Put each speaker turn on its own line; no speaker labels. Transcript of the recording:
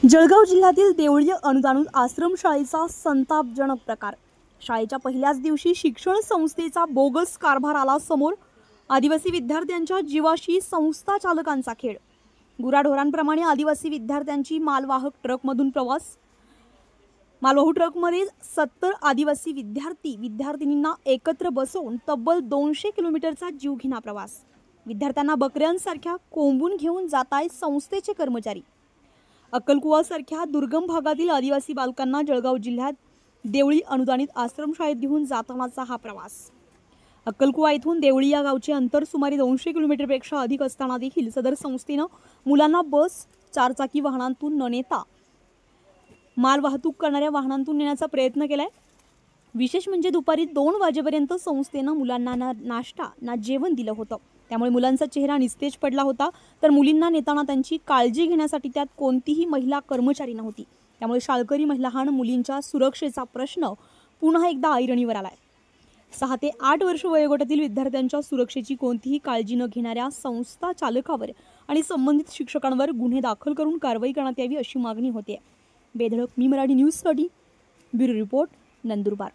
जळगाव जिल्ह्यातील देवळी अनुदानित आश्रमशाळेचा संतापजनक प्रकार। शाळेच्या पहिल्याच दिवशी शिक्षण संस्थेचा बोगस कारभार आला समोर। आदिवासी विद्यार्थ्यांच्या जीवाशी संस्था चालकांचा खेळ। गुराढोरांप्रमाणे आदिवासी विद्यार्थ्यांची मालवाहक ट्रकमधून प्रवास। मालवाहू ट्रकमध्ये 70 आदिवासी विद्यार्थींना एकत्र बसवून तब्बल 200 किलोमीटरचा जीवघेणा प्रवास। विद्यार्थ्यांना बकऱ्यांसारख्या कोंबून घेऊन जाताय संस्थेचे कर्मचारी। अक्कलकुवासारख्या दुर्गम भागातील आदिवासी बालकांना जळगाव जिल्ह्यात देवळी अनुदानित आश्रमशाळेत घेऊन जातानाचा हा प्रवास। अक्कलकुवा येथून देवळी या गावचे अंतर सुमारे 200 किलोमीटरपेक्षा अधिक असताना देखील सदर संस्थेने मुलांना बस, चारचाकी वाहनांतून न नेता माल वाहतूक करणाऱ्या वाहनांतून नेण्याचा प्रयत्न केलाय। विशेष म्हणजे दुपारी 2 वाजेपर्यंत संस्थेने मुलांना ना नाश्ता ना जेवण दिलं होतं। त्यामुळे मुलांचा चेहरा निस्तेज पडला होता, तर मुलींना नेताना त्यांची काळजी घेण्यासाठी त्यात कोणतीही महिला कर्मचारी नव्हती। त्यामुळे शाळकरी लहान मुलींच्या सुरक्षेचा प्रश्न पुन्हा एकदा ऐरणीवर आलाय। 6 ते 8 वर्ष वयोगटातील विद्यार्थ्यांच्या सुरक्षेची कोणतीही काळजी न घेणाऱ्या संस्था चालकावर आणि संबंधित शिक्षकांवर गुन्हे दाखल करून कारवाई करण्यात यावी अशी मागणी होते। बेधडक मी मराठी न्यूजसाठी ब्युरो रिपोर्ट, नंदुरबार।